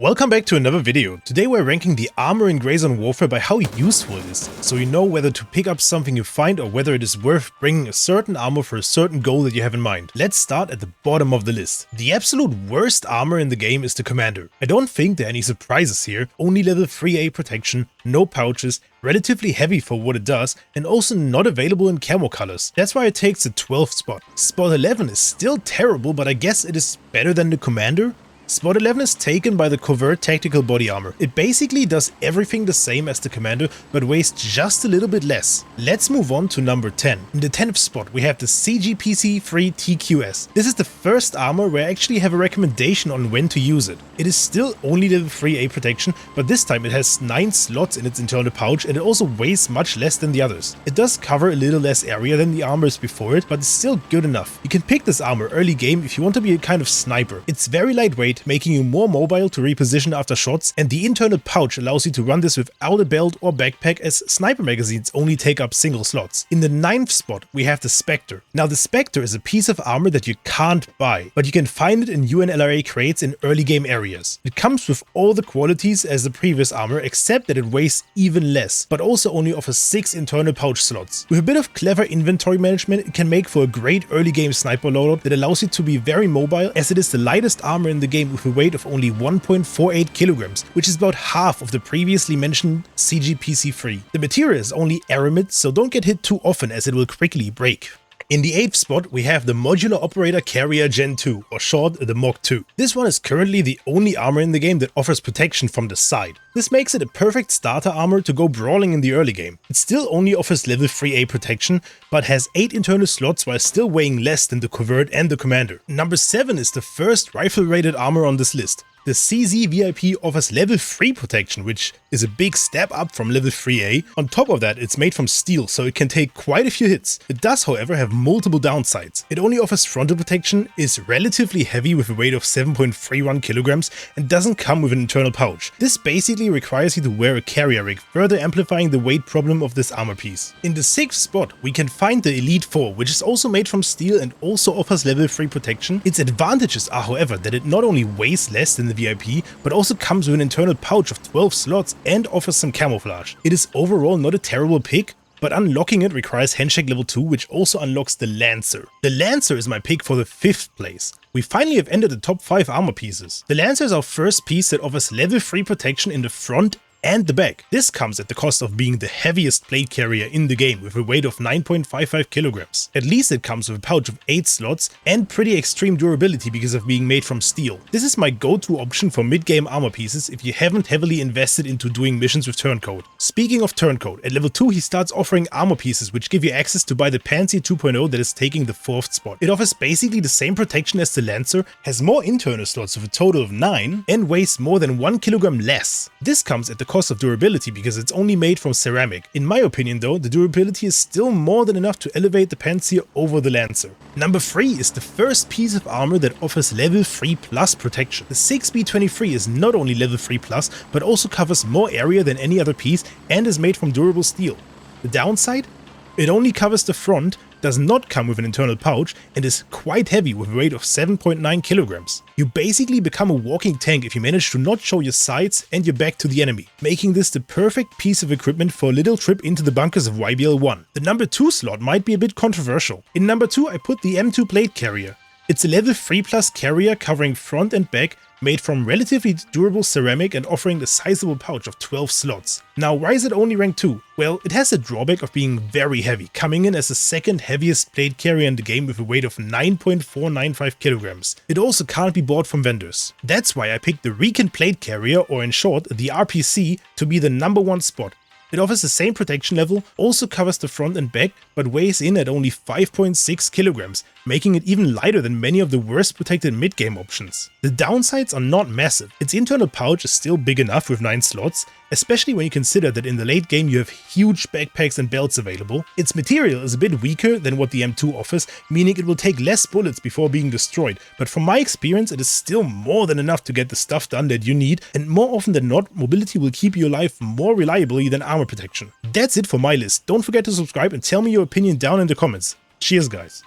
Welcome back to another video. Today we're ranking the armor in Grazon Warfare by how useful it is, so you know whether to pick up something you find or whether it is worth bringing a certain armor for a certain goal that you have in mind. Let's start at the bottom of the list. The absolute worst armor in the game is the Commander. I don't think there are any surprises here, only level 3A protection, no pouches, relatively heavy for what it does, and also not available in camo colors. That's why it takes the 12th spot. Spot 11 is still terrible, but I guess it is better than the Commander? Spot 11 is taken by the Covert Tactical Body Armor. It basically does everything the same as the Commander, but weighs just a little bit less. Let's move on to number 10. In the 10th spot we have the CGPC-3 TQS. This is the first armor where I actually have a recommendation on when to use it. It is still only level 3A protection, but this time it has 9 slots in its internal pouch and it also weighs much less than the others. It does cover a little less area than the armors before it, but it's still good enough. You can pick this armor early game if you want to be a kind of sniper. It's very lightweight, making you more mobile to reposition after shots, and the internal pouch allows you to run this without a belt or backpack, as sniper magazines only take up single slots. In the 9th spot we have the Spectre. Now the Spectre is a piece of armor that you can't buy, but you can find it in UNLRA crates in early game areas. It comes with all the qualities as the previous armor, except that it weighs even less, but also only offers 6 internal pouch slots. With a bit of clever inventory management, it can make for a great early game sniper loadout that allows you to be very mobile, as it is the lightest armor in the game with a weight of only 1.48 kilograms, which is about half of the previously mentioned CGPC-3. The material is only aramid, so don't get hit too often as it will quickly break. In the 8th spot we have the Modular Operator Carrier Gen 2, or short the MOC-2. This one is currently the only armor in the game that offers protection from the side. This makes it a perfect starter armor to go brawling in the early game. It still only offers level 3A protection, but has 8 internal slots while still weighing less than the Covert and the Commander. Number 7 is the first rifle rated armor on this list. The CZ VIP offers level 3 protection, which is a big step up from level 3A. On top of that, it's made from steel, so it can take quite a few hits. It does, however, have multiple downsides. It only offers frontal protection, is relatively heavy with a weight of 7.31 kilograms, and doesn't come with an internal pouch. This basically requires you to wear a carrier rig, further amplifying the weight problem of this armor piece. In the 6th spot, we can find the Elite 4, which is also made from steel and also offers level 3 protection. Its advantages are, however, that it not only weighs less than the VIP, but also comes with an internal pouch of 12 slots and offers some camouflage. It is overall not a terrible pick, but unlocking it requires Handshake level 2, which also unlocks the Lancer. The Lancer is my pick for the 5th place. We finally have entered the top 5 armor pieces. The Lancer is our first piece that offers level 3 protection in the front and the back. This comes at the cost of being the heaviest plate carrier in the game with a weight of 9.55 kilograms. At least it comes with a pouch of 8 slots and pretty extreme durability because of being made from steel. This is my go-to option for mid-game armor pieces if you haven't heavily invested into doing missions with Turncoat. Speaking of Turncoat, at level 2 he starts offering armor pieces which give you access to buy the Panzer 2.0 that is taking the 4th spot. It offers basically the same protection as the Lancer, has more internal slots with a total of 9, and weighs more than 1 kilogram less. This comes at the cost of durability because it's only made from ceramic. In my opinion though, the durability is still more than enough to elevate the Panzer over the Lancer. Number 3 is the first piece of armor that offers level 3 plus protection. The 6B23 is not only level 3 plus, but also covers more area than any other piece and is made from durable steel. The downside? It only covers the front, does not come with an internal pouch, and is quite heavy with a weight of 7.9 kilograms. You basically become a walking tank if you manage to not show your sides and your back to the enemy, making this the perfect piece of equipment for a little trip into the bunkers of YBL-1. The number 2 slot might be a bit controversial. In number 2 I put the M2 Plate Carrier. It's a level 3 plus carrier covering front and back, made from relatively durable ceramic and offering a sizable pouch of 12 slots. Now why is it only rank 2? Well, it has the drawback of being very heavy, coming in as the second heaviest plate carrier in the game with a weight of 9.495 kilograms. It also can't be bought from vendors. That's why I picked the Recon Plate Carrier, or in short the RPC, to be the number 1 spot. It offers the same protection level, also covers the front and back, but weighs in at only 5.6 kilograms, making it even lighter than many of the worst protected mid-game options. The downsides are not massive. Its internal pouch is still big enough with 9 slots, especially when you consider that in the late game you have huge backpacks and belts available. Its material is a bit weaker than what the M2 offers, meaning it will take less bullets before being destroyed, but from my experience it is still more than enough to get the stuff done that you need, and more often than not, mobility will keep you alive more reliably than armor protection. That's it for my list. Don't forget to subscribe and tell me your opinion down in the comments. Cheers guys.